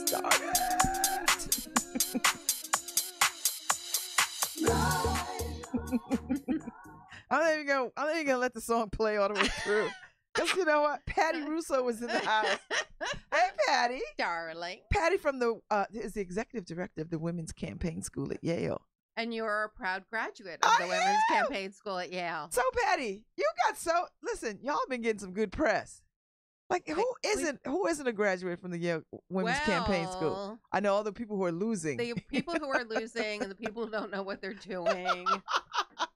Started. I'm not even gonna let the song play all the way through. Because you know what? Patty Russo was in the house. Hey, Patty. Darling. Patty from is the executive director of the Women's Campaign School at Yale. And you're a proud graduate of the Women's Campaign School at Yale. So, Patty, listen, y'all been getting some good press. Like, who isn't a graduate from the Yale Women's Campaign School? I know all the people who are losing. The people who are losing and the people who don't know what they're doing.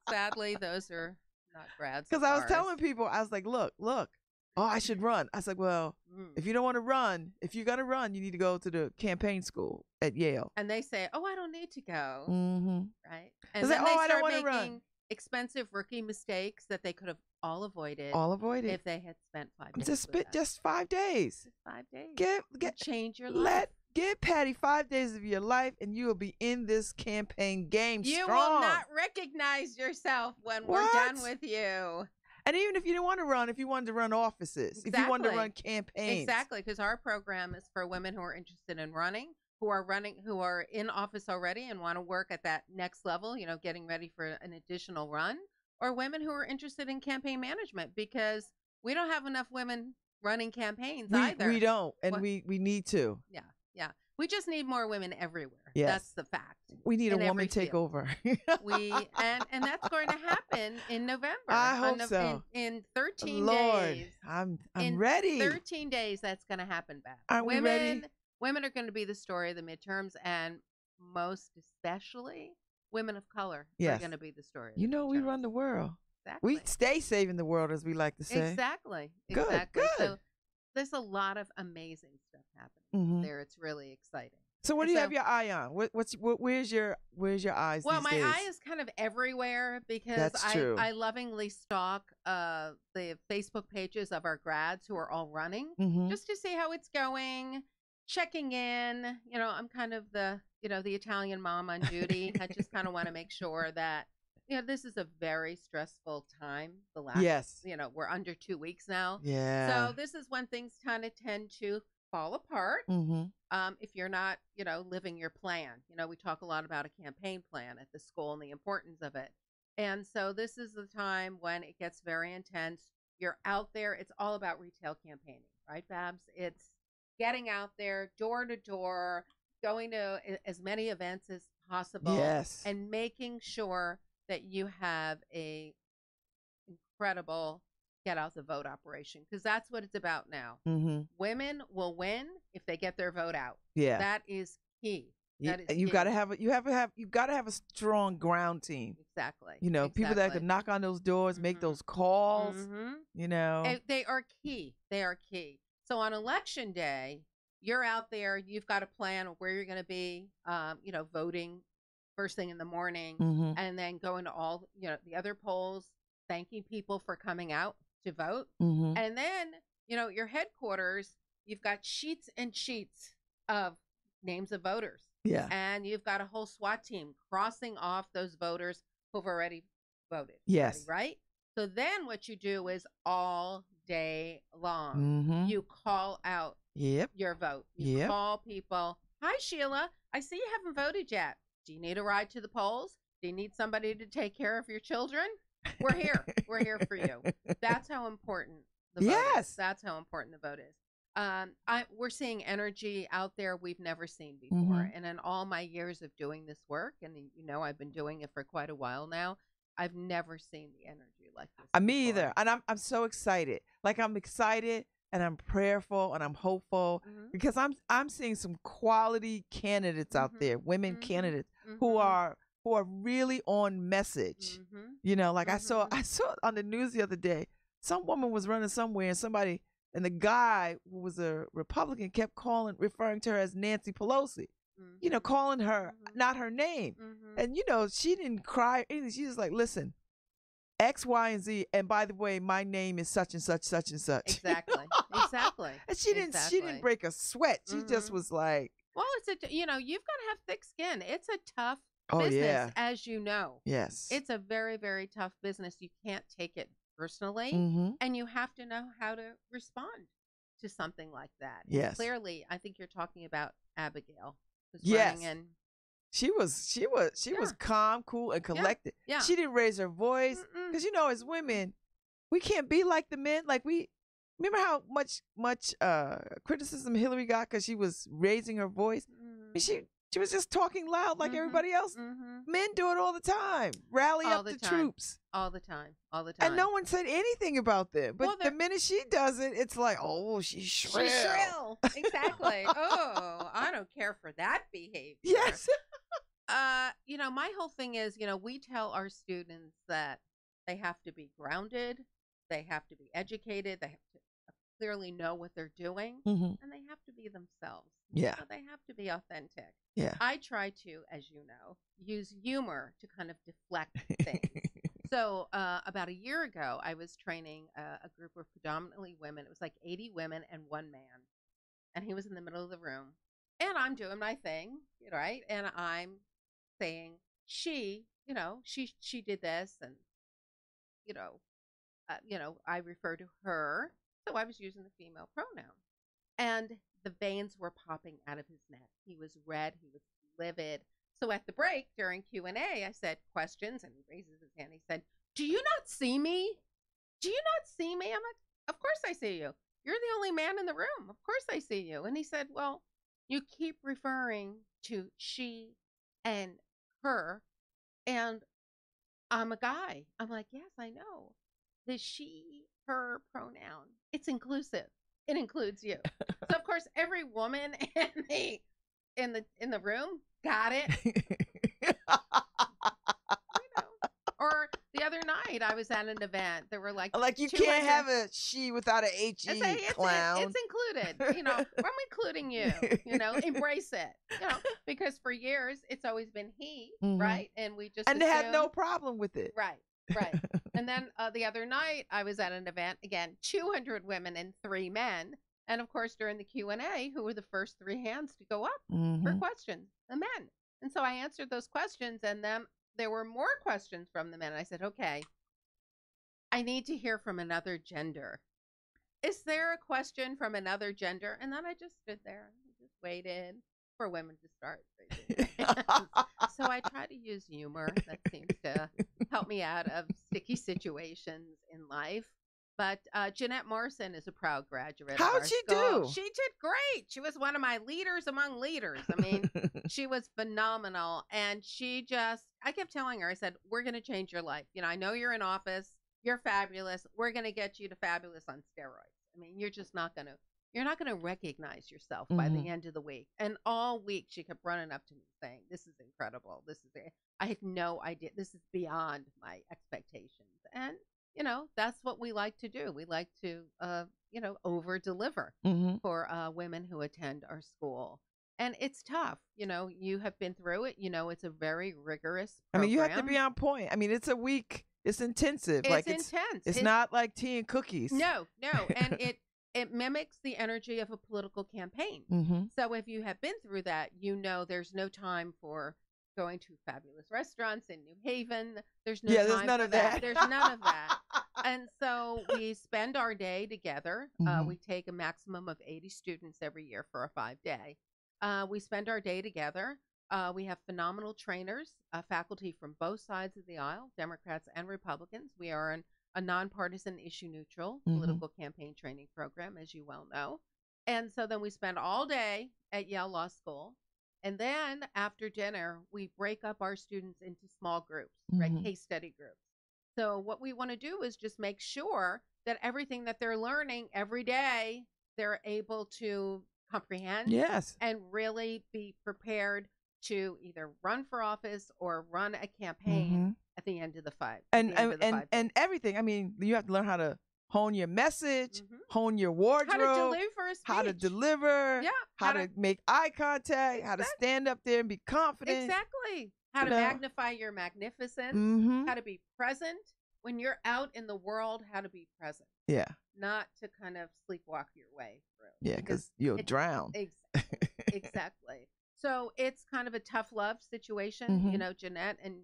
Sadly, those are not grads. Because I was telling people, I was like, look, I should run. I was like, well, if you don't want to run, if you're going to run, you need to go to the campaign school at Yale. And they say, oh, I don't need to go. Mm-hmm. Right? And then they start making expensive rookie mistakes that they could have all avoided. If they had spent 5 days. Just 5 days. Just 5 days. Change your life. Give Patty 5 days of your life, and you will be in this campaign game strong. You will not recognize yourself when we're done with you. And even if you didn't want to run, if you wanted to run offices, if you wanted to run campaigns. Exactly, because our program is for women who are interested in running, who are in office already and want to work at that next level, getting ready for an additional run, or women who are interested in campaign management, because we don't have enough women running campaigns either. We don't, and we need to. Yeah. We just need more women everywhere. Yes. That's the fact. We need a woman takeover. And that's going to happen in November. I hope so. In 13 Lord, days. I'm ready. 13 days, that's going to happen, Babz. Aren't we ready? Women are going to be the story of the midterms, and most especially women of color are going to be the story. We run the world. Exactly. We stay saving the world, as we like to say. Exactly. Good. So there's a lot of amazing stuff happening there. It's really exciting. So what do you have your eye on? Where's your eyes? Well, these my days? eye is kind of everywhere because I lovingly stalk the Facebook pages of our grads who are all running just to see how it's going, checking in. I'm kind of the Italian mom on duty. I just kind of want to make sure that this is a very stressful time. The last, we're under 2 weeks now. Yeah. So this is when things kind of tend to fall apart. If you're not, living your plan. We talk a lot about a campaign plan at the school and the importance of it. And so this is the time when it gets very intense. You're out there. It's all about retail campaigning, right, Babz? It's getting out there, door to door, going to as many events as possible. Yes. And making sure that you have a incredible get out the vote operation, because that's what it's about now. Women will win if they get their vote out. Yeah, that is key. You got to have a strong ground team. Exactly. People that can knock on those doors, make those calls. They are key. They are key. So on election day, you're out there. You've got a plan of where you're going to be. Voting first thing in the morning, and then going to all the other polls, thanking people for coming out to vote. And then your headquarters, you've got sheets and sheets of names of voters. Yeah. And you've got a whole SWAT team crossing off those voters who've already voted. Yes. Right? So then what you do is all day long, you call out your vote. You call people. Hi, Sheila. I see you haven't voted yet. Do you need a ride to the polls? Do you need somebody to take care of your children? We're here. We're here for you. That's how important the vote is. That's how important the vote is. We're seeing energy out there we've never seen before. And in all my years of doing this work, and I've been doing it for quite a while now, I've never seen the energy like this. Me either. And I'm so excited. Like, I'm excited and I'm prayerful and I'm hopeful because I'm seeing some quality candidates out there, women candidates who are really on message. I saw on the news the other day, some woman was running somewhere and the guy who was a Republican kept referring to her as Nancy Pelosi, calling her not her name. And, she didn't cry anything. She was like, listen, X, Y, and Z. And by the way, my name is such and such, such and such. Exactly. And she didn't break a sweat. She just was like, well, you've got to have thick skin. It's a tough business, as you know. Yes. It's a very, very tough business. You can't take it personally, and you have to know how to respond to something like that. Yes. Clearly, I think you're talking about Abigail. Yes. In. She was calm, cool, and collected. Yeah. She didn't raise her voice because as women, we can't be like the men. Like remember how much criticism Hillary got because she was raising her voice. She was just talking loud like everybody else. Men do it all the time. Rally up the troops. All the time. And no one said anything about them. But the minute she does it, it's like, oh, she's shrill. She's shrill. Exactly. Oh, I don't care for that behavior. Yes. My whole thing is, we tell our students that they have to be grounded. They have to be educated. They have to clearly know what they're doing. And they have to be themselves. Yeah. So they have to be authentic. Yeah. I try to, as you know, use humor to kind of deflect things. So about a year ago, I was training a group of predominantly women. It was like 80 women and one man. And he was in the middle of the room. And I'm doing my thing, right? And I'm saying, she did this. And, I refer to her. So I was using the female pronoun. And the veins were popping out of his neck. He was red. He was livid. So at the break during Q&A, I said, questions, and he raises his hand. He said, do you not see me? Do you not see me? I'm like, of course I see you. You're the only man in the room. Of course I see you. And he said, well, you keep referring to she and her, and I'm a guy. I'm like, yes, I know. The she, her pronoun, it's inclusive. It includes you. So of course, every woman in the room got it. Or the other night, I was at an event. There were like you can't have a she without a HE, clown. It's included. I'm including you. Embrace it. Because for years it's always been he, right? And we just they had no problem with it, right. And then the other night I was at an event again, 200 women and 3 men, and of course during the Q&A, who were the first 3 hands to go up for questions? The men. And so I answered those questions, and then there were more questions from the men. And I said, okay, I need to hear from another gender. Is there a question from another gender? And then I just stood there and just waited for women to start raising their hands. So I try to use humor. That seems to help me out of sticky situations in life. But Jeanette Morrison is a proud graduate. How'd she do? She did great. She was one of my leaders among leaders. I mean, she was phenomenal. And I kept telling her, I said, we're going to change your life. I know you're in office. You're fabulous. We're going to get you to fabulous on steroids. I mean, you're not going to recognize yourself by the end of the week. And all week she kept running up to me saying, this is incredible. I had no idea. This is beyond my expectations. And that's what we like to do. We like to, over deliver for women who attend our school. And it's tough. You have been through it. It's a very rigorous program. You have to be on point. It's a week. It's intensive. It's intense. It's not like tea and cookies. No. And it mimics the energy of a political campaign. So if you have been through that, there's no time for going to fabulous restaurants in New Haven. There's none of that. There's none of that. And so we spend our day together. We take a maximum of 80 students every year for a 5-day. We spend our day together. We have phenomenal trainers, faculty from both sides of the aisle, Democrats and Republicans. We are a nonpartisan, issue-neutral political campaign training program, as you well know. And so then we spend all day at Yale Law School. And then after dinner, we break up our students into small groups, right? Case study groups. So what we want to do is just make sure that everything that they're learning every day, they're able to comprehend. Yes. And really be prepared to either run for office or run a campaign at the end of the 5. And everything. You have to learn how to hone your message, hone your wardrobe, how to deliver, how to make eye contact, how to stand up there and be confident. Exactly. How to magnify your magnificence, how to be present when you're out in the world, how to be present. Yeah. Not to kind of sleepwalk your way through. Yeah, because you'll drown. Exactly. So it's kind of a tough love situation, Jeanette, and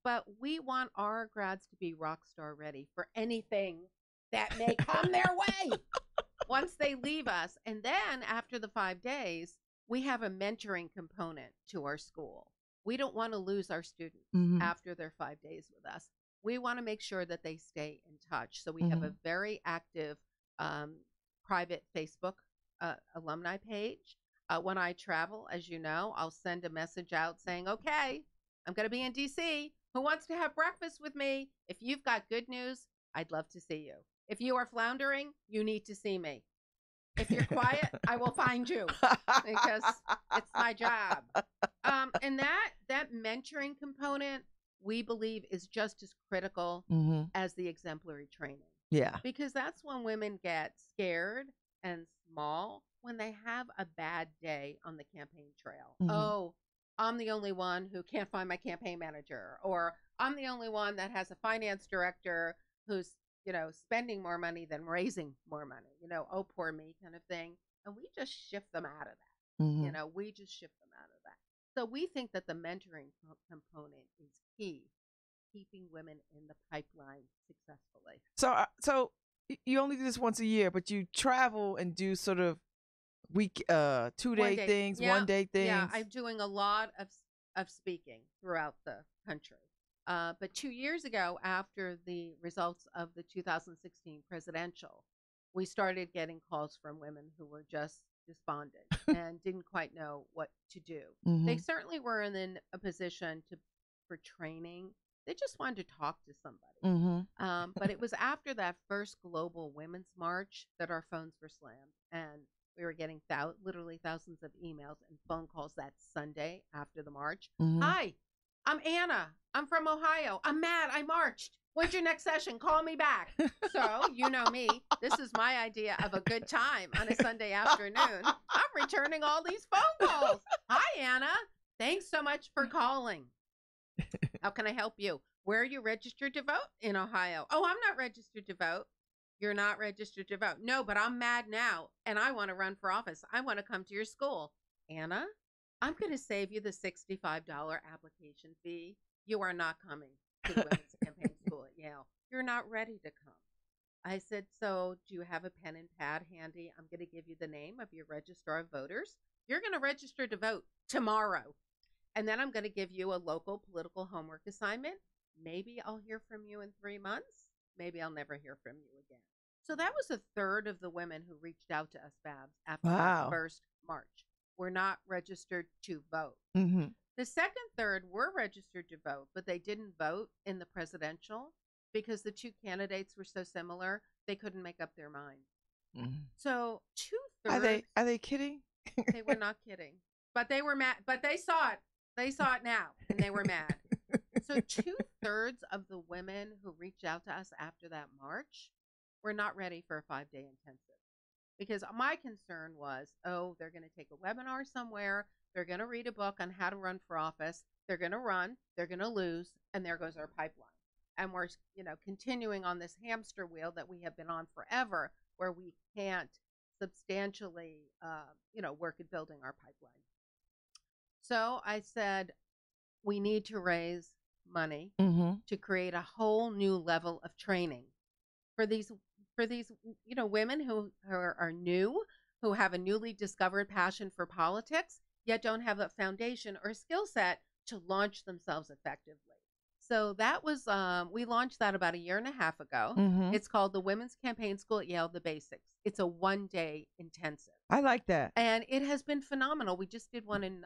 but we want our grads to be rock star ready for anything that may come their way once they leave us. And then after the 5 days, we have a mentoring component to our school. We don't want to lose our students after their 5 days with us. We want to make sure that they stay in touch. So we have a very active private Facebook alumni page. When I travel, as you know, I'll send a message out saying, okay, I'm going to be in DC. Who wants to have breakfast with me? If you've got good news, I'd love to see you. If you are floundering, you need to see me. If you're quiet, I will find you because it's my job. And that mentoring component, we believe, is just as critical as the exemplary training. Yeah. Because that's when women get scared and small when they have a bad day on the campaign trail. Oh, I'm the only one who can't find my campaign manager, or I'm the only one that has a finance director who's, spending more money than raising more money, oh, poor me kind of thing. And we just shift them out of that. We just shift them out of that. So we think that the mentoring component is key, keeping women in the pipeline successfully. So you only do this once a year, but you travel and do sort of 2-day things, 1-day things. Yeah, I'm doing a lot of speaking throughout the country. But 2 years ago, after the results of the 2016 presidential, we started getting calls from women who were just despondent and didn't quite know what to do. They certainly were in a position for training. They just wanted to talk to somebody. But it was after that first global women's march that our phones were slammed, and we were getting literally thousands of emails and phone calls that Sunday after the march. Hi, I'm Anna. I'm from Ohio. I'm mad. I marched. When's your next session? Call me back. So, you know me. This is my idea of a good time on a Sunday afternoon. I'm returning all these phone calls. Hi, Anna. Thanks so much for calling. How can I help you? Where are you registered to vote? In Ohio. Oh, I'm not registered to vote. You're not registered to vote. No, but I'm mad now, and I want to run for office. I want to come to your school. Anna, I'm going to save you the $65 application fee. You are not coming to the Women's Campaign School at Yale. You're not ready to come. I said, so do you have a pen and pad handy? I'm going to give you the name of your registrar of voters. You're going to register to vote tomorrow. And then I'm going to give you a local political homework assignment. Maybe I'll hear from you in 3 months. Maybe I'll never hear from you again. So that was a third of the women who reached out to us, Babz, after the first march. Were not registered to vote. The second third were registered to vote, but they didn't vote in the presidential because the two candidates were so similar, they couldn't make up their mind. So 2/3. Are they kidding? They were not kidding. But they were mad. But they saw it. They saw it now, and they were mad. So 2/3 of the women who reached out to us after that march were not ready for a 5-day intensive. Because my concern was, they're going to take a webinar somewhere. They're going to read a book on how to run for office. They're going to run. They're going to lose. And there goes our pipeline. And we're, continuing on this hamster wheel that we have been on forever, where we can't substantially, work at building our pipeline. So I said, we need to raise money to create a whole new level of training for these women who are new, who have a newly discovered passion for politics, yet don't have a foundation or skill set to launch themselves effectively. So that was, we launched that about 1.5 years ago. It's called the Women's Campaign School at Yale, the Basics. It's a 1-day intensive. I like that. And it has been phenomenal. We just did one in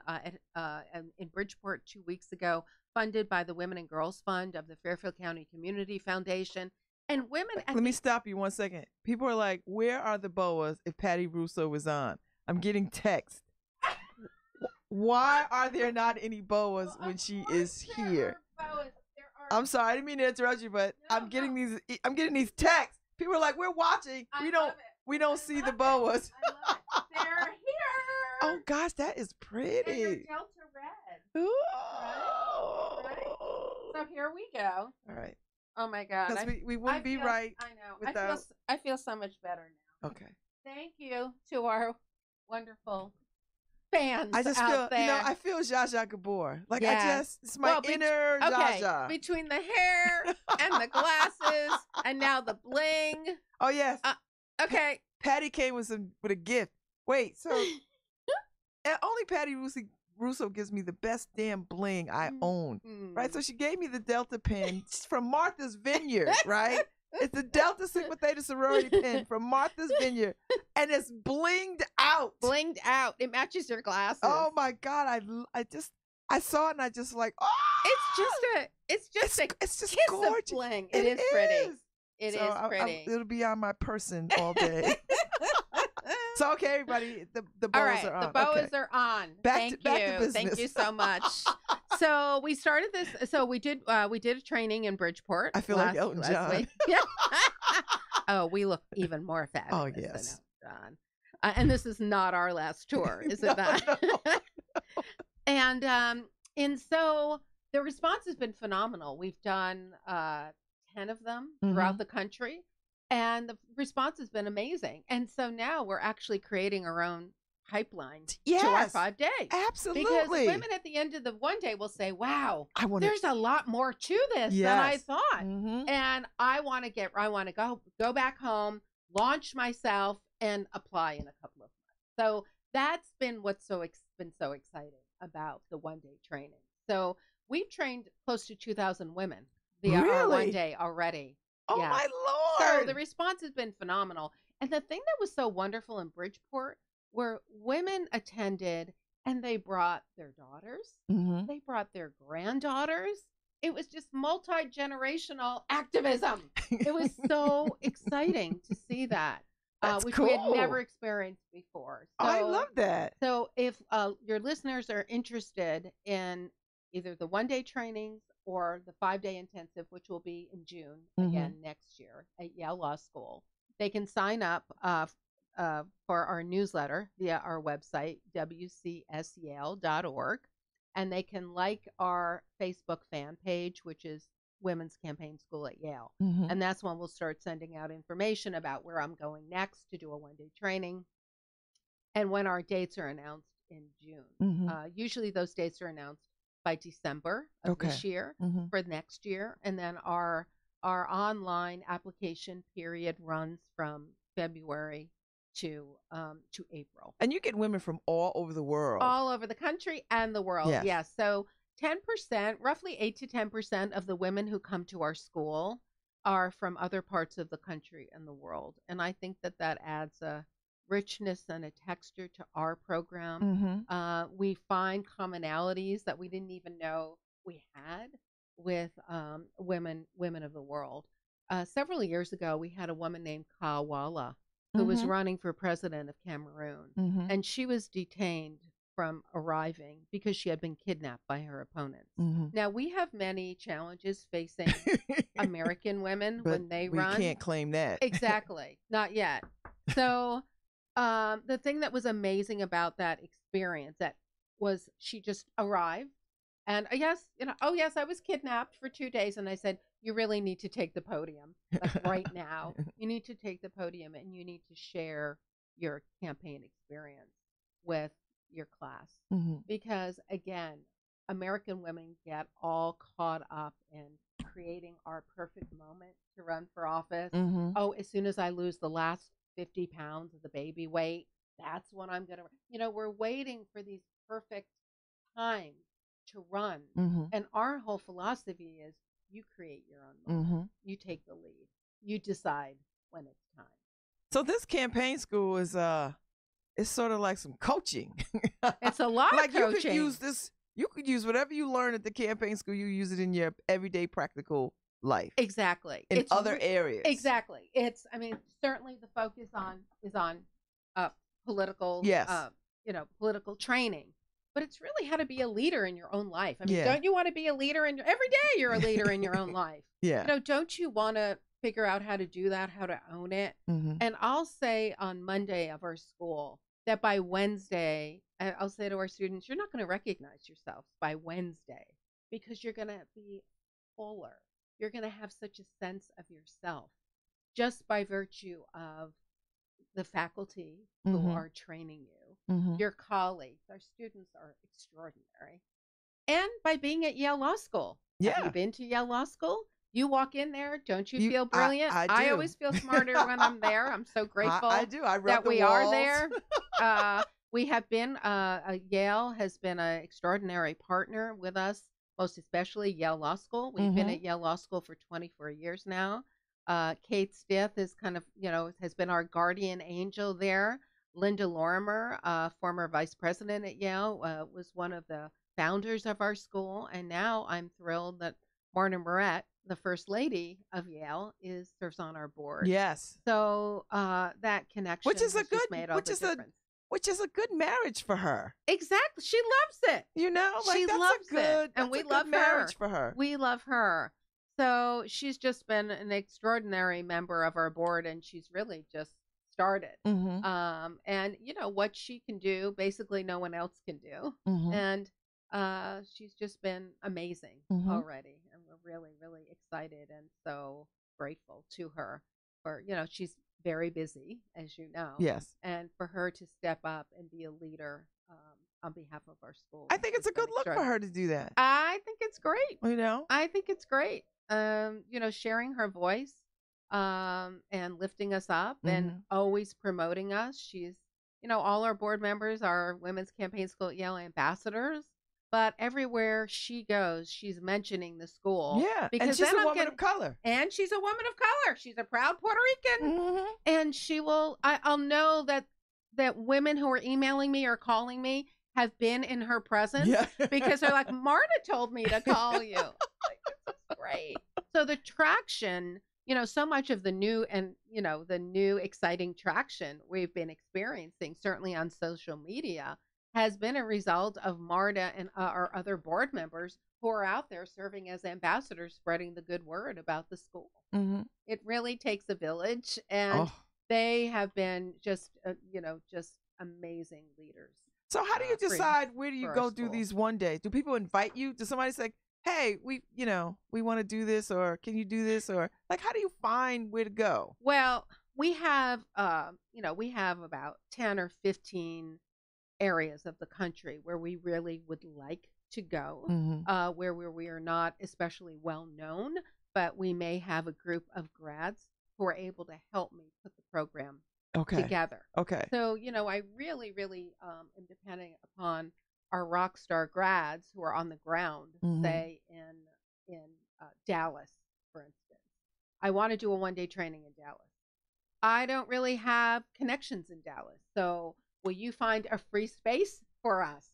Bridgeport 2 weeks ago, funded by the Women and Girls Fund of the Fairfield County Community Foundation. And women... Let me stop you 1 second. People are like, where are the boas if Patty Russo was on? I'm getting text. Why are there not any boas when she is here? I'm sorry, I didn't mean to interrupt you, but I'm getting these texts. People are like, we're watching. We don't see the boas. I love it. They're here. Oh gosh, that is pretty. And they're Delta red. Ooh. Right? So here we go. All right. Oh my God. Because we wouldn't be right. I know. Without... I feel so much better now. Okay. Thank you to our wonderful fans I just out feel, there. I feel Zsa Zsa Gabor. Like it's my well, inner Zsa Zsa. Between the hair and the glasses and now the bling. Oh yes. Okay. Patty came with a gift. Wait, so only Patty Russo gives me the best damn bling I own, right? So she gave me the Delta pin from Martha's Vineyard, right? It's the Delta Sigma Theta sorority pin from Martha's Vineyard, and it's blinged out. Blinged out. It matches your glasses. Oh my God! I saw it and I just like, oh! It's just gorgeous. Bling. It is pretty. It is pretty. It'll be on my person all day. So okay, everybody, the bows are on. The bows are on. Thank you. Thank you so much. So we started this. So we did a training in Bridgeport. I feel like Elton John. Yeah. Oh, we look even more fabulous. Oh yes, than Elton John. And this is not our last tour, is it not? No. And so the response has been phenomenal. We've done 10 of them throughout the country. And the response has been amazing. And so now we're actually creating our own pipeline to our 5 days. Absolutely. Because women at the end of the one day will say, wow, there's a lot more to this than I thought. And I want to go back home, launch myself, and apply in a couple of months. So that's been what's been so exciting about the one-day training. So we've trained close to 2,000 women via our one day already. Oh my Lord. So the response has been phenomenal. And the thing that was so wonderful in Bridgeport were women attended and they brought their daughters. They brought their granddaughters. It was just multi-generational activism. It was so exciting to see that, which cool. we had never experienced before. So, I love that. So if your listeners are interested in either the one-day trainings or the 5-day intensive, which will be in June again next year at Yale Law School, they can sign up for our newsletter via our website, wcsyale.org, and they can like our Facebook fan page, which is Women's Campaign School at Yale. And that's when we'll start sending out information about where I'm going next to do a one-day training and when our dates are announced in June. Usually those dates are announced by December of this year for next year. And then our online application period runs from February to April. And you get women from all over the world. All over the country and the world. Yes. So 10%, roughly 8 to 10% of the women who come to our school are from other parts of the country and the world. And I think that adds a richness and a texture to our program. We find commonalities that we didn't even know we had with women of the world. Several years ago, we had a woman named Kawala who was running for president of Cameroon, and she was detained from arriving because she had been kidnapped by her opponents. Now, we have many challenges facing American women when they run. We can't claim that. Exactly. Not yet. So the thing that was amazing about that experience was she just arrived. And yes, I was kidnapped for 2 days. And I said, you really need to take the podium right now. You need to take the podium and you need to share your campaign experience with your class. Because again, American women get all caught up in creating our perfect moment to run for office. Oh, as soon as I lose the last 50 pounds of the baby weight, that's when I'm going to, we're waiting for these perfect times to run. And our whole philosophy is you create your own moment. You take the lead. You decide when it's time. So this campaign school is it's sort of like some coaching. It's a lot of coaching. You could use whatever you learn at the campaign school, you use it in your everyday practical life. Exactly. In other areas. Exactly. Certainly the focus is on political political training. But it's really how to be a leader in your own life. I mean, don't you want to be a leader every day you're a leader in your own life? Don't you want to figure out how to do that, how to own it? And I'll say on Monday of our school that by Wednesday, I'll say to our students, you're not going to recognize yourselves by Wednesday because you're going to be fuller. You're going to have such a sense of yourself just by virtue of the faculty who are training you your colleagues. Our students are extraordinary. And by being at Yale Law School. Yeah. Have you been to Yale Law School? You walk in there, don't you feel brilliant? I do. I always feel smarter when I'm there. I'm so grateful I do. I that we walls. are there. We have been, Yale has been an extraordinary partner with us, most especially Yale Law School. We've been at Yale Law School for 24 years now. Kate Stith is kind of, has been our guardian angel there. Linda Lorimer, former vice president at Yale, was one of the founders of our school. And now I'm thrilled that Marna Moret, the first lady of Yale, serves on our board. Yes. So that connection which is has just made all the difference. Which is a good marriage for her. Exactly. She loves it. Like she that's loves a good, it. And we love love marriage for her. We love her. So she's just been an extraordinary member of our board, and she's really just started. And what she can do, basically no one else can do. And she's just been amazing already. And we're really, really excited and so grateful to her for, she's very busy, as you know. Yes. And for her to step up and be a leader on behalf of our school. I think it's a good look for her to do that. I think it's great. I think it's great. Sharing her voice and lifting us up and always promoting us. She's, all our board members are Women's Campaign School at Yale ambassadors. But everywhere she goes, she's mentioning the school. Yeah, because she's a woman of color. And she's a woman of color. She's a proud Puerto Rican. And she will, I'll know that women who are emailing me or calling me have been in her presence because they're like, Marta told me to call you. Like, this is great. So the traction, so much of the new and, the new exciting traction we've been experiencing, certainly on social media, has been a result of Marta and our other board members who are out there serving as ambassadors, spreading the good word about the school. It really takes a village, and they have been just amazing leaders. So how do you decide where do you go do these one day? Do people invite you? Does somebody say, hey, we want to do this, or can you do this? Or like, how do you find where to go? Well, we have about 10 or 15 areas of the country where we really would like to go, where we are not especially well known, but we may have a group of grads who are able to help me put the program together. So, I really, really am depending upon our rock star grads who are on the ground, say in Dallas, for instance. I want to do a one-day training in Dallas. I don't really have connections in Dallas, so will you find a free space for us?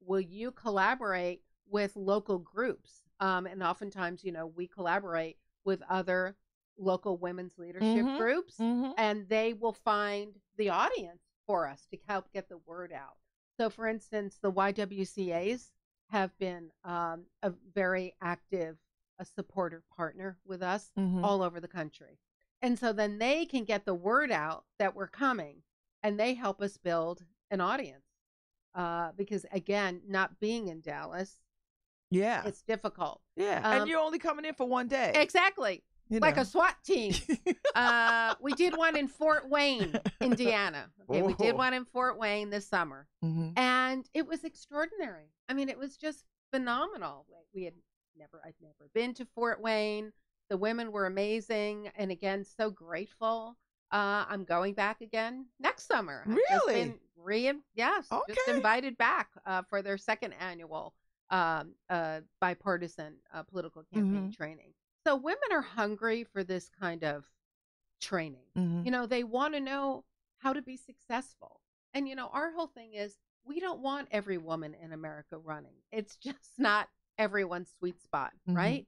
Will you collaborate with local groups? And oftentimes, we collaborate with other local women's leadership groups, and they will find the audience for us to help get the word out. So, for instance, the YWCAs have been a very active supporter partner with us all over the country. And so then they can get the word out that we're coming, and they help us build an audience. Because again, not being in Dallas, it's difficult. And you're only coming in for one day. Exactly. Like a SWAT team. We did one in Fort Wayne, Indiana. We did one in Fort Wayne this summer. And it was extraordinary. I mean, it was just phenomenal. I'd never been to Fort Wayne. The women were amazing. And again, so grateful. I'm going back again next summer. Really? Yes. Just invited back for their second annual bipartisan political campaign training. So women are hungry for this kind of training. They want to know how to be successful. And, our whole thing is we don't want every woman in America running. It's just not everyone's sweet spot, right?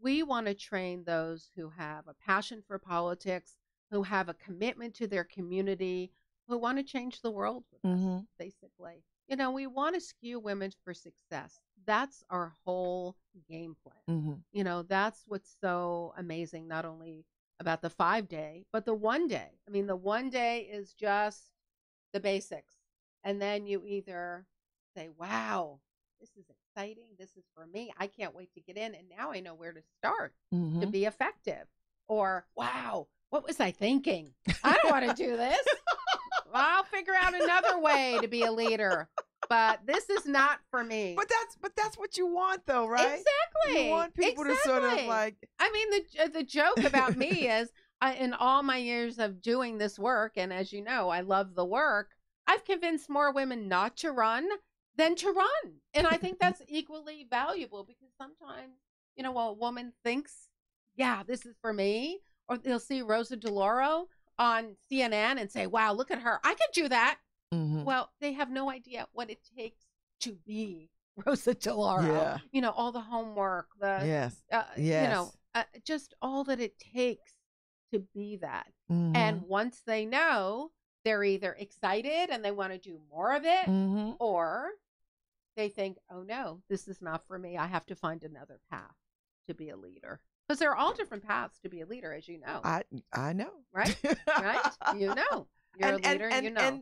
We want to train those who have a passion for politics, who have a commitment to their community, who want to change the world with us, basically. We want to skew women for success. That's our whole game plan. That's what's so amazing, not only about the 5-day, but the 1 day. I mean, the 1 day is just the basics. And then you either say, wow, this is exciting. This is for me. I can't wait to get in. And now I know where to start to be effective. Or, wow, what was I thinking? I don't want to do this. I'll figure out another way to be a leader. But this is not for me. But that's what you want, though, right? Exactly. You want people to sort of like. I mean, the joke about me is, in all my years of doing this work, and as you know, I love the work, I've convinced more women not to run than to run. And I think that's equally valuable, because sometimes, while a woman thinks, yeah, this is for me, or they'll see Rosa DeLauro on CNN and say, wow, look at her. I could do that. Mm-hmm. Well, they have no idea what it takes to be Rosa DeLauro. Yeah. All the homework, just all that it takes to be that. Mm-hmm. And once they know, they're either excited and they want to do more of it, mm-hmm. or they think, oh no, this is not for me. I have to find another path to be a leader. Because there are all different paths to be a leader, as you know. I know. Right? Right? You know. You're a leader,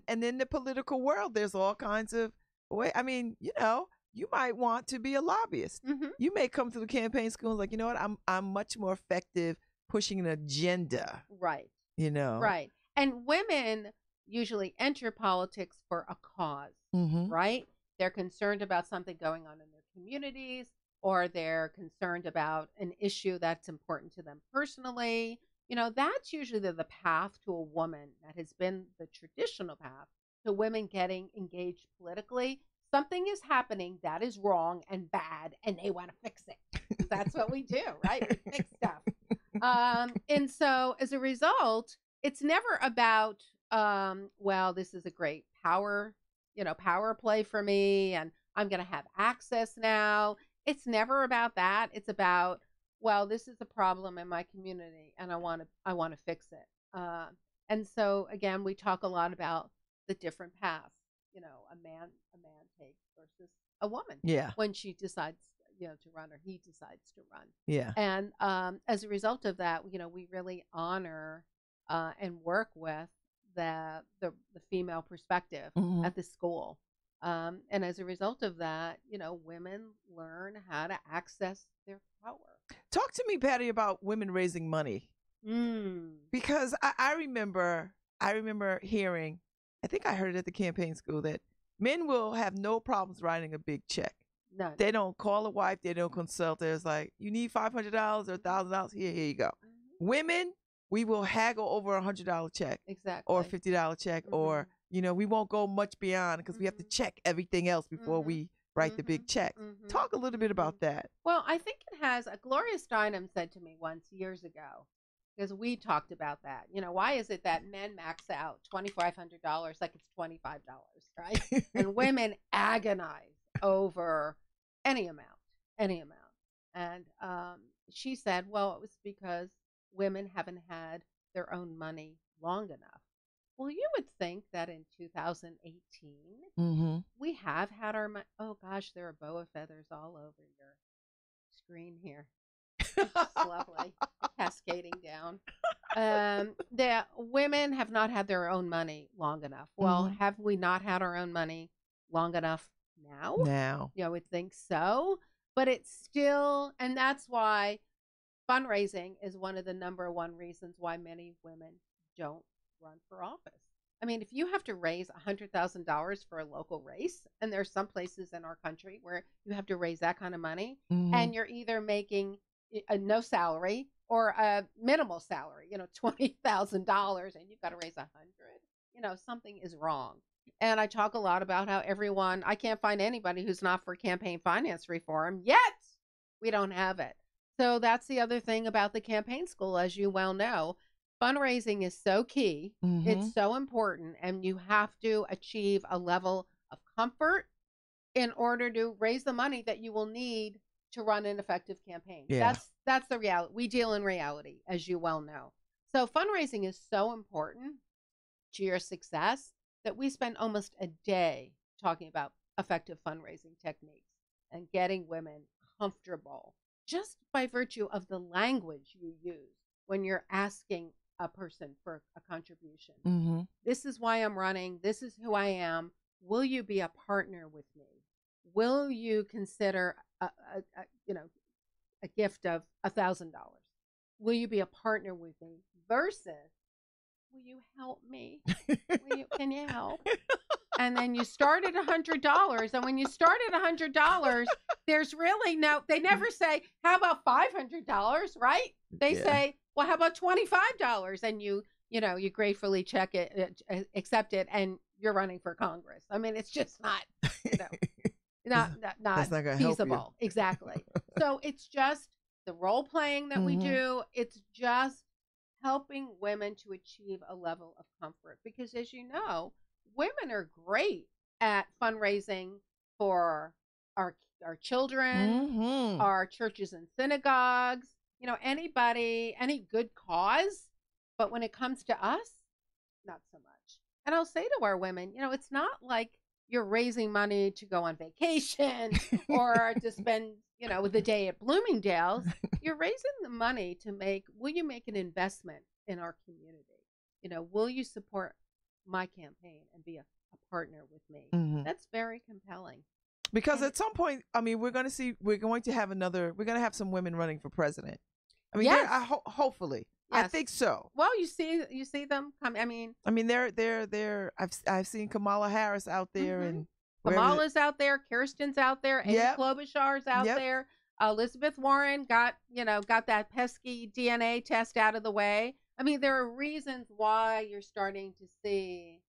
and in the political world, there's all kinds of way. I mean, you might want to be a lobbyist. Mm-hmm. You may come to the campaign school and like, you know what? I'm much more effective pushing an agenda. Right. Right. And women usually enter politics for a cause, mm-hmm. right? They're concerned about something going on in their communities, or they're concerned about an issue that's important to them personally. That's usually the path to a woman that has been the traditional path to women getting engaged politically. Something is happening that is wrong and bad, and they want to fix it. That's what we do, right? We fix stuff. And so as a result, it's never about, well, this is a great power play for me, and I'm going to have access now. It's never about that. It's about, well, this is a problem in my community, and I want to fix it. And so again, we talk a lot about the different paths, a man takes versus a woman. Yeah. When she decides, to run, or he decides to run. Yeah. And as a result of that, we really honor and work with the female perspective, mm-hmm. at the school. And as a result of that, women learn how to access their power. Talk to me, Patty, about women raising money. Because I remember hearing, I think I heard it at the campaign school, that men will have no problems writing a big check. None. They don't call a wife. They don't consult. There's like, you need $500 or $1,000. Here you go. Mm-hmm. Women, we will haggle over $100 check. Exactly. Or $50 check, mm-hmm. or we won't go much beyond, because mm-hmm. we have to check everything else before mm-hmm. we write mm-hmm. the big check. Mm-hmm. Talk a little bit about that. Well, I think it has. Gloria Steinem said to me once years ago, because we talked about that. Why is it that men max out $2,500 like it's $25, right? And women agonize over any amount. And she said, well, it was because women haven't had their own money long enough. Well, you would think that in 2018, mm-hmm. we have had our money. Oh, gosh, there are boa feathers all over your screen here. It's lovely, cascading down. The women have not had their own money long enough. Well, mm-hmm. have we not had our own money long enough now? Now. I would think so. But it's still, and that's why fundraising is one of the number one reasons why many women don't run for office. I mean, if you have to raise $100,000 for a local race, and there's some places in our country where you have to raise that kind of money, mm-hmm. and you're either making a no salary or a minimal salary, $20,000, and you've got to raise $100, something is wrong. And I talk a lot about how I can't find anybody who's not for campaign finance reform, yet we don't have it. So that's the other thing about the campaign school, as you well know. Fundraising is so key. Mm-hmm. It's so important, and you have to achieve a level of comfort in order to raise the money that you will need to run an effective campaign. Yeah. That's the reality. We deal in reality, as you well know. So fundraising is so important to your success that we spend almost a day talking about effective fundraising techniques and getting women comfortable just by virtue of the language you use when you're asking a person for a contribution. Mm-hmm. This is why I'm running. This is who I am. Will you be a partner with me? Will you consider a gift of $1,000? Will you be a partner with me? Versus, will you help me? Can you help? And then you start at $100. And when you start at $100, there's really they never say, how about $500, right? They say, well, how about $25? And you gratefully check it, accept it, and you're running for Congress. I mean, it's just not, not feasible. Exactly. So it's just the role playing that we do. It's just helping women to achieve a level of comfort, because as you know, women are great at fundraising for our children, our churches and synagogues, anybody, any good cause. But when it comes to us, not so much. And I'll say to our women, it's not like you're raising money to go on vacation or to spend, the day at Bloomingdale's. You're raising the money will you make an investment in our community? Will you support my campaign and be a partner with me? That's very compelling. Because at some point, I mean, we're going to have some women running for president. I mean, hopefully. Yes. I think so. Well, you see them come. I mean, they're. I've seen Kamala Harris out there, and Kamala's out there, Kirsten's out there, Amy Klobuchar's out there. Elizabeth Warren got that pesky DNA test out of the way. I mean, there are reasons why you're starting to see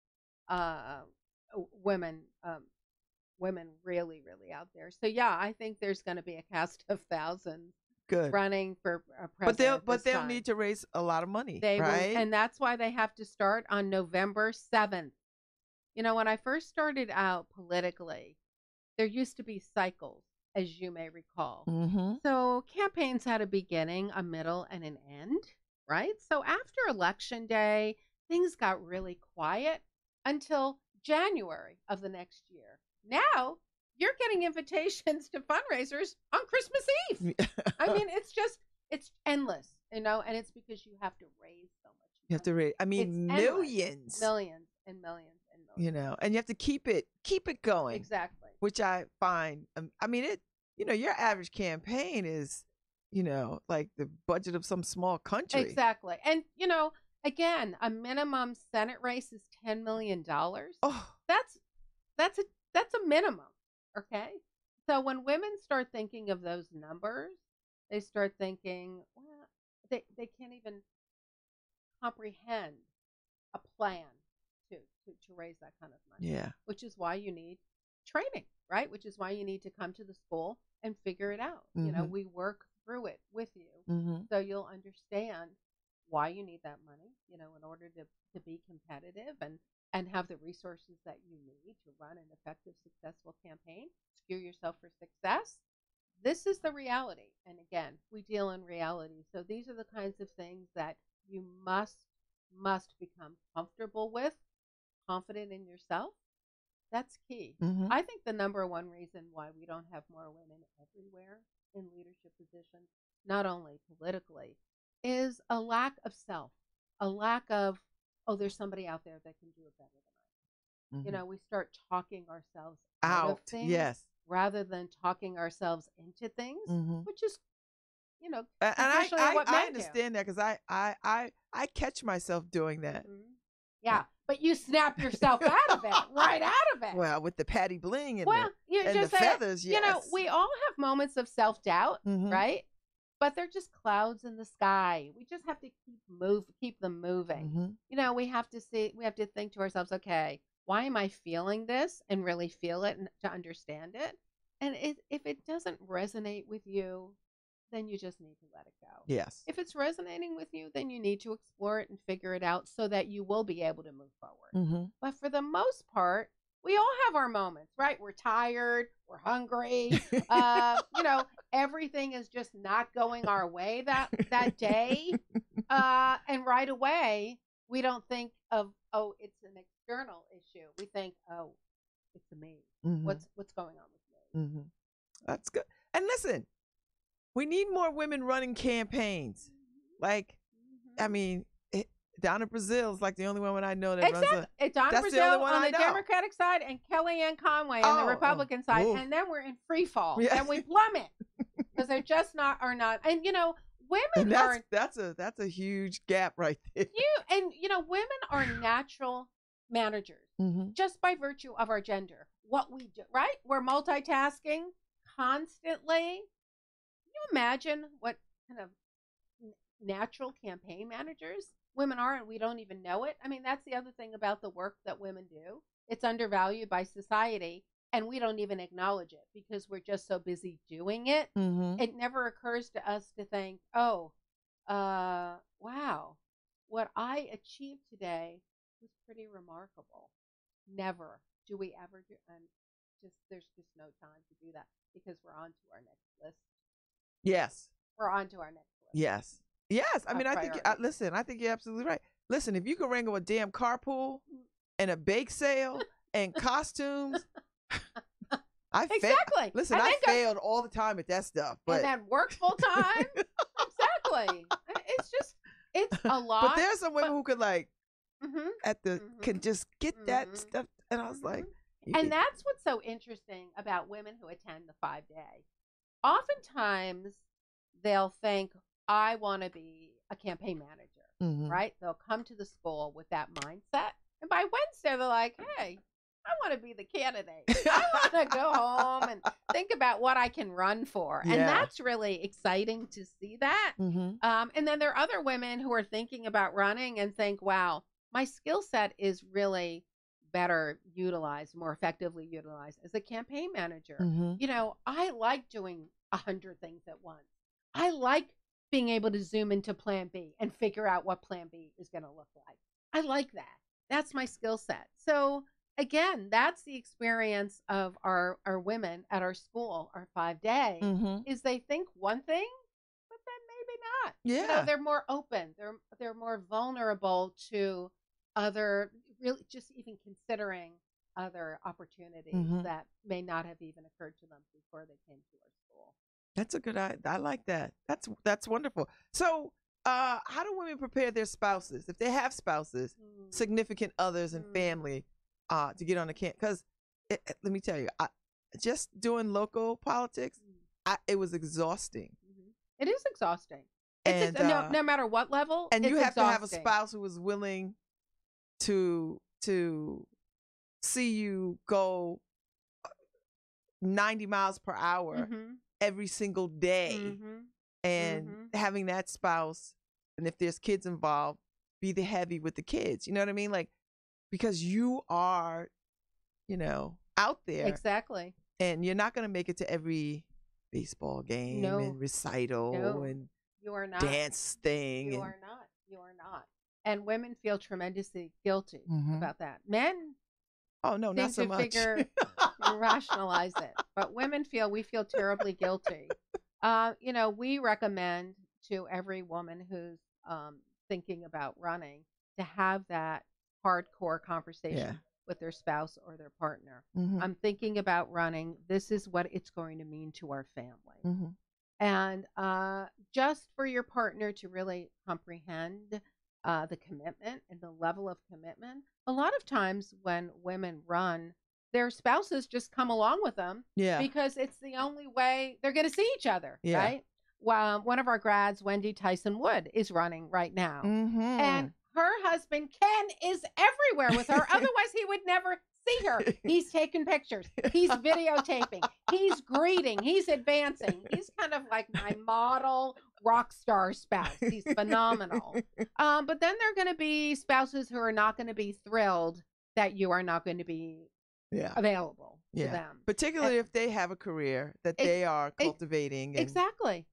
women really, really out there. So yeah, I think there's going to be a cast of thousands. Good. Running for president. But they'll need to raise a lot of money. They right? will, and that's why they have to start on November 7th. When I first started out politically, there used to be cycles, as you may recall. So campaigns had a beginning, a middle, and an end, right? So after Election Day, things got really quiet until January of the next year. Now, you're getting invitations to fundraisers on Christmas Eve. I mean, it's endless, and it's because you have to raise so much money. You have to raise, millions. Millions and millions and millions. And you have to keep it going. Exactly. Which I find, your average campaign is, like the budget of some small country. Exactly. And, again, a minimum Senate race is $10 million. Oh, that's a minimum. Okay. So when women start thinking of those numbers, they start thinking, well, they can't even comprehend a plan to raise that kind of money. Yeah. Which is why you need training, right? Which is why you need to come to the school and figure it out. We work through it with you. So you'll understand why you need that money, in order to be competitive and have the resources that you need to run an effective, successful campaign, skew yourself for success. This is the reality. And again, we deal in reality. So these are the kinds of things that you must become comfortable with, confident in yourself. That's key. I think the number one reason why we don't have more women everywhere in leadership positions, not only politically, is a lack of self, a lack of, there's somebody out there that can do it better than I. We start talking ourselves out of things, rather than talking ourselves into things, which is, and I understand that, because I catch myself doing that. Yeah, but you snap yourself out of it, right out of it. Well, with the Patty Bling and the feathers, yes. We all have moments of self-doubt, right? But they're just clouds in the sky. We just have to keep them moving. We have to think to ourselves, okay, why am I feeling this, and really feel it and to understand it? And if it doesn't resonate with you, then you just need to let it go. Yes. If it's resonating with you, then you need to explore it and figure it out so that you will be able to move forward. But for the most part, we all have our moments, right? We're tired, we're hungry, everything is just not going our way that day. And right away, we don't think of, it's an external issue. We think, it's me. What's going on with me? That's good. And listen, we need more women running campaigns. Like, I mean, Donna Brazil is like the only woman I know that runs a... Donna Brazil on the Democratic side, and Kellyanne Conway on the Republican side. And then we're in free fall. And we plummet because they're just not. And, women that's a huge gap right there. Women are natural managers just by virtue of our gender. What we do, right? We're multitasking constantly. Can you imagine what kind of natural campaign managers women are, and we don't even know it? I mean, that's the other thing about the work that women do. It's undervalued by society, and we don't even acknowledge it because we're just so busy doing it. It never occurs to us to think, wow, what I achieved today was pretty remarkable. Never do we ever do, and there's just no time to do that because we're on to our next list. Yes. We're on to our next list. Yes. Yes. I mean, I think you're absolutely right. Listen, if you could wrangle a damn carpool and a bake sale and costumes, I failed all the time at that stuff. But... And then work full time. Exactly. It's a lot. But there's some women who could can just get that stuff. And I was like. And that's what's so interesting about women who attend the 5-day. Oftentimes they'll think, I want to be a campaign manager, right? They'll come to the school with that mindset. And by Wednesday, they're like, hey, I want to be the candidate. I want to go home and think about what I can run for. Yeah. And that's really exciting to see that. And then there are other women who are thinking about running and think, wow, my skill set is really better utilized, more effectively utilized as a campaign manager. I like doing 100 things at once. I like being able to zoom into plan B and figure out what plan B is going to look like. I like that. That's my skill set. So again, that's the experience of our women at our school, our 5-day, is they think one thing, but then maybe not. Yeah. They're more open. They're more vulnerable to other, really just even considering other opportunities that may not have even occurred to them before they came to our school. That's a good idea. I like that. That's wonderful. So how do women prepare their spouses, if they have spouses, significant others and family, to get on the camp? Because let me tell you, just doing local politics, it was exhausting. It is exhausting. It's no matter what level. And you have exhausting. To have a spouse who is willing to see you go 90 miles per hour every single day, and having that spouse, and if there's kids involved, be the heavy with the kids. You know what I mean? Like, because you are, out there. Exactly. And you're not going to make it to every baseball game and recital and you are not. Dance thing. You are not. And women feel tremendously guilty about that. Men, not so much. Rationalize it, but women we feel terribly guilty. We recommend to every woman who's thinking about running to have that hardcore conversation with their spouse or their partner. I'm thinking about running. This is what it's going to mean to our family. And just for your partner to really comprehend the commitment and the level of commitment. A lot of times when women run, their spouses just come along with them because it's the only way they're going to see each other, right? Well, one of our grads, Wendy Tyson Wood, is running right now. And her husband, Ken, is everywhere with her. Otherwise, he would never see her. He's taking pictures. He's videotaping. He's greeting. He's advancing. He's kind of like my model rock star spouse. He's phenomenal. But then there are going to be spouses who are not going to be thrilled that you are not going to be available to them. Particularly if they have a career that they are cultivating. Exactly.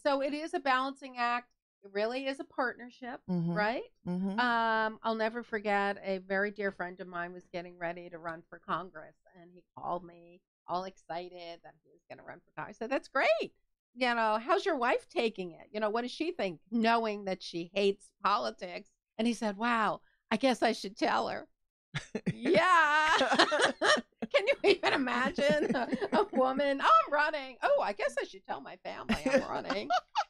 So it is a balancing act. It really is a partnership, right? I'll never forget, a very dear friend of mine was getting ready to run for Congress, and he called me all excited that he was going to run for Congress. I said, that's great. How's your wife taking it? What does she think, knowing that she hates politics? And he said, wow, I guess I should tell her. Yeah. Can you even imagine a woman? Oh, I'm running. Oh, I guess I should tell my family I'm running.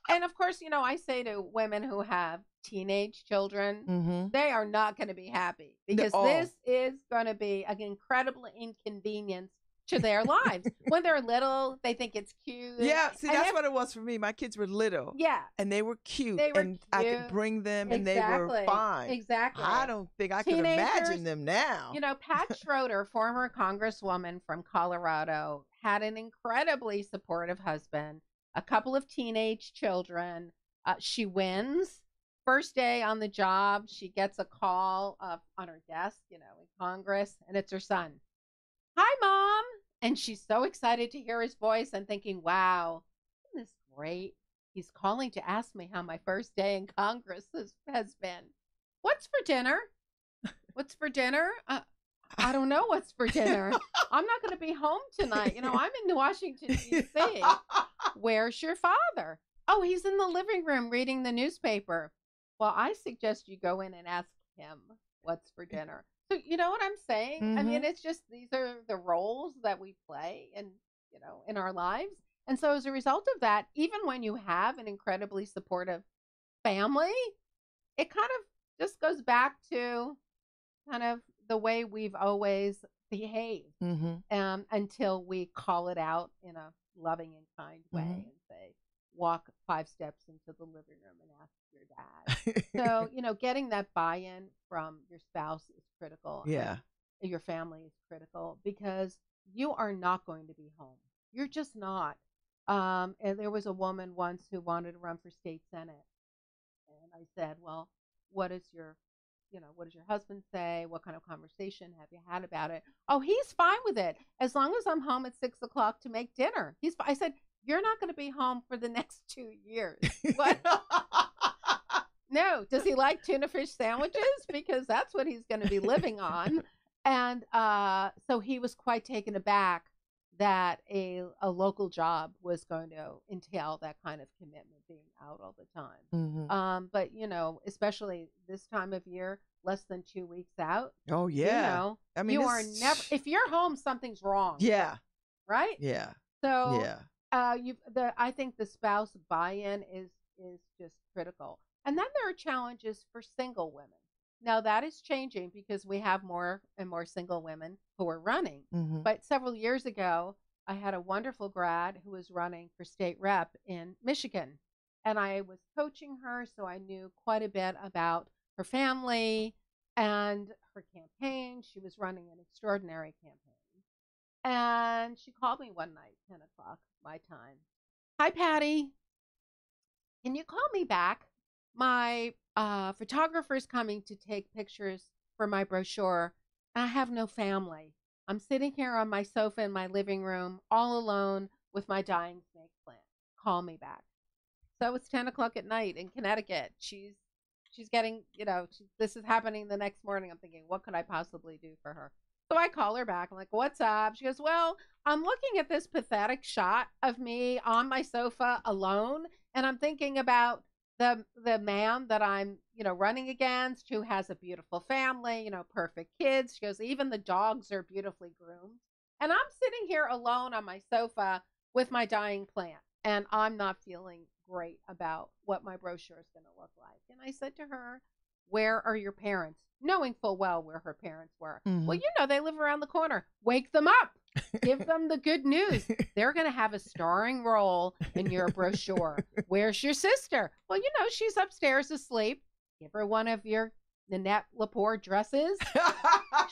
And of course, I say to women who have teenage children, they are not going to be happy because this is going to be an incredible inconvenience to their lives. When they're little, they think it's cute. Yeah, see, that's what it was for me. My kids were little. Yeah. And they were cute. They were and cute. I could bring them and they were fine. Exactly. I don't think I could imagine them now. You know, Pat Schroeder, former congresswoman from Colorado, had an incredibly supportive husband, a couple of teenage children. She wins. First day on the job, she gets a call on her desk, you know, in Congress, and it's her son. Hi, Mom. And she's so excited to hear his voice and thinking, wow, isn't this great? He's calling to ask me how my first day in Congress has been. What's for dinner? What's for dinner? I don't know what's for dinner. I'm not going to be home tonight. You know, I'm in Washington, D.C. Where's your father? Oh, he's in the living room reading the newspaper. Well, I suggest you go in and ask him what's for dinner. So, you know what I'm saying? Mm-hmm. I mean, it's just, these are the roles that we play in, you know, in our lives. And so as a result of that, even when you have an incredibly supportive family, it kind of just goes back to kind of the way we've always behaved until we call it out in a loving and kind way and say, walk 5 steps into the living room and ask your dad. So, you know, getting that buy-in from your spouse is critical. Yeah. Your family is critical because you are not going to be home. You're just not. And there was a woman once who wanted to run for state senate. And I said, well, what does your husband say? What kind of conversation have you had about it? Oh, he's fine with it. As long as I'm home at 6 o'clock to make dinner. I said, you're not going to be home for the next 2 years. What? No. Does he like tuna fish sandwiches? Because that's what he's going to be living on. And so he was quite taken aback that a local job was going to entail that kind of commitment, being out all the time. But, you know, especially this time of year, less than 2 weeks out. Oh, yeah. You know, I mean, you are never, if you're home, something's wrong. Yeah. Right? Yeah. So, yeah. I think the spouse buy-in is just critical. And then there are challenges for single women. Now that is changing because we have more and more single women who are running. But several years ago, I had a wonderful grad who was running for state rep in Michigan. And I was coaching her, so I knew quite a bit about her family and her campaign. She was running an extraordinary campaign. And she called me one night, 10 o'clock my time. Hi, Patty. Can you call me back? My photographer's coming to take pictures for my brochure. I have no family. I'm sitting here on my sofa in my living room, all alone with my dying snake plant. Call me back. So it's 10 o'clock at night in Connecticut. She's getting, you know, this is happening the next morning. I'm thinking, what could I possibly do for her? So I call her back. I'm like, what's up? She goes, well, I'm looking at this pathetic shot of me on my sofa alone. And I'm thinking about the man that I'm, you know, running against, who has a beautiful family, you know, perfect kids. She goes, even the dogs are beautifully groomed. And I'm sitting here alone on my sofa with my dying plant. And I'm not feeling great about what my brochure is going to look like. And I said to her, where are your parents? Knowing full well where her parents were. Well, you know, they live around the corner. Wake them up. Give them the good news. They're going to have a starring role in your brochure. Where's your sister? Well, you know, she's upstairs asleep. Give her one of your Nanette Lepore dresses.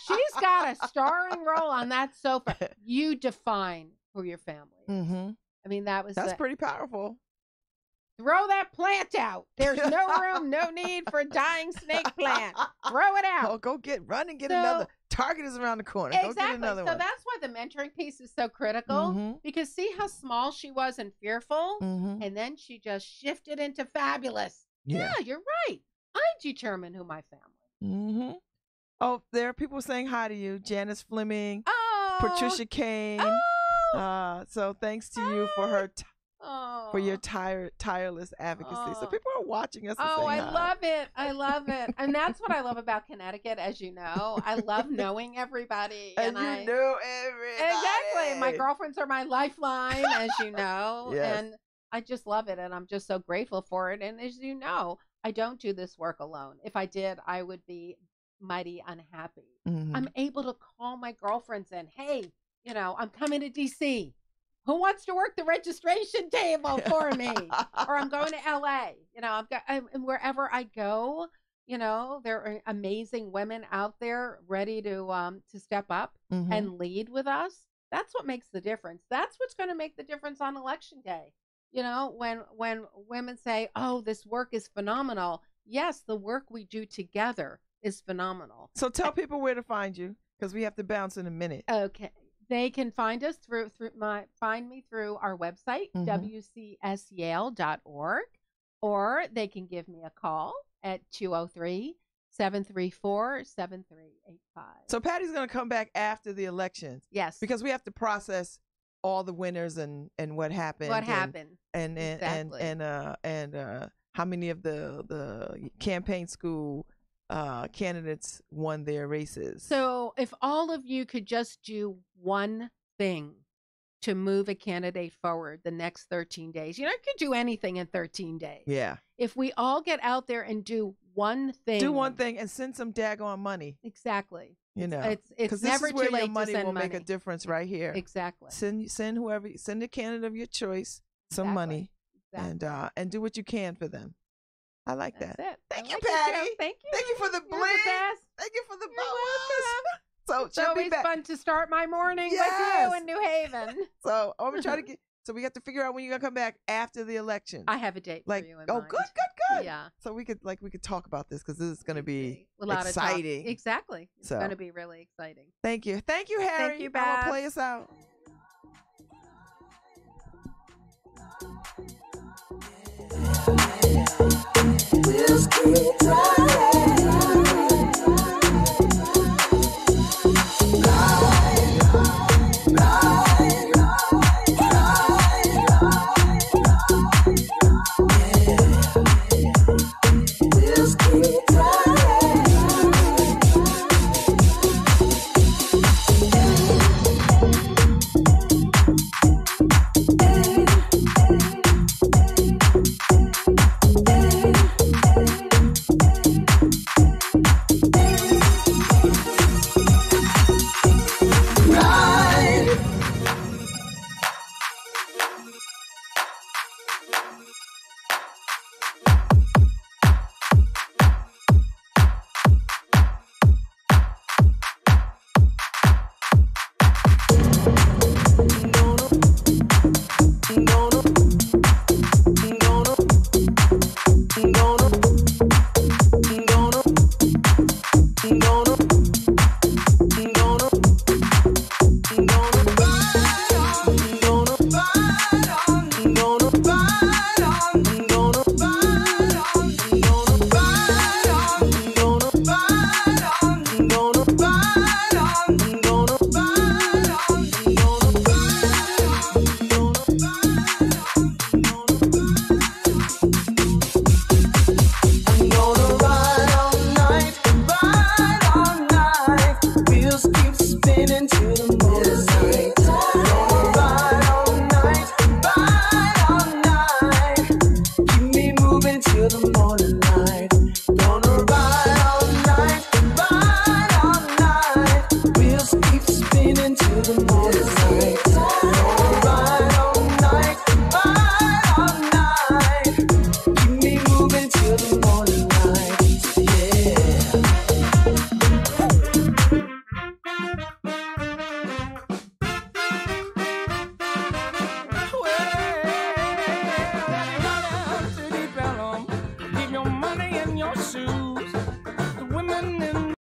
She's got a starring role on that sofa. You define who your family is. I mean, that's pretty powerful. Throw that plant out. There's no room, no need for a dying snake plant. Throw it out. Oh, go run and get another. Target is around the corner. Exactly. Go get another one. So that's why the mentoring piece is so critical, because see how small she was and fearful, and then she just shifted into fabulous. Yeah, you're right. I determine who my family. Oh, there are people saying hi to you. Janice Fleming, Patricia Kane. So thanks to you for her. For your tireless advocacy. So people are watching us. I love it. I love it. And that's what I love about Connecticut, as you know. I love knowing everybody. And you know everybody. Exactly. My girlfriends are my lifeline, as you know. Yes. And I just love it. And I'm just so grateful for it. And as you know, I don't do this work alone. If I did, I would be mighty unhappy. I'm able to call my girlfriends and, hey, I'm coming to DC. Who wants to work the registration table for me? Or I'm going to LA. And wherever I go, there are amazing women out there ready to step up and lead with us. That's what makes the difference. That's what's going to make the difference on election day. When women say, "Oh, this work is phenomenal." Yes, the work we do together is phenomenal. So tell people where to find you, because we have to bounce in a minute. Okay. They can find us find me through our website, wcsyale.org, or they can give me a call at 203-734-7385. So Patty's going to come back after the elections. Yes. Because we have to process all the winners and what happened. And exactly. and how many of the campaign school candidates won their races. So if all of you could just do one thing to move a candidate forward the next 13 days, you could do anything in 13 days. Yeah. If we all get out there and do one thing. Do one thing and send some daggone money. Exactly. It's never too late to send money. Because this is where your money will make a difference right here. Exactly. Send a candidate of your choice some money. Exactly. And do what you can for them. I like that. That's it. Thank you, Patty. Thank you. Thank you for the bling. Thank you for the boas. So it's always fun to start my morning with you in New Haven. So I'm gonna try to get. So we have to figure out when you're gonna come back after the election. I have a date for you in mind. Good. Yeah. So we could talk about this, because this is gonna be a lot exciting. Exactly. It's gonna be really exciting. Thank you, Harry. Thank you, Babz. I'll play us out. We'll keep driving.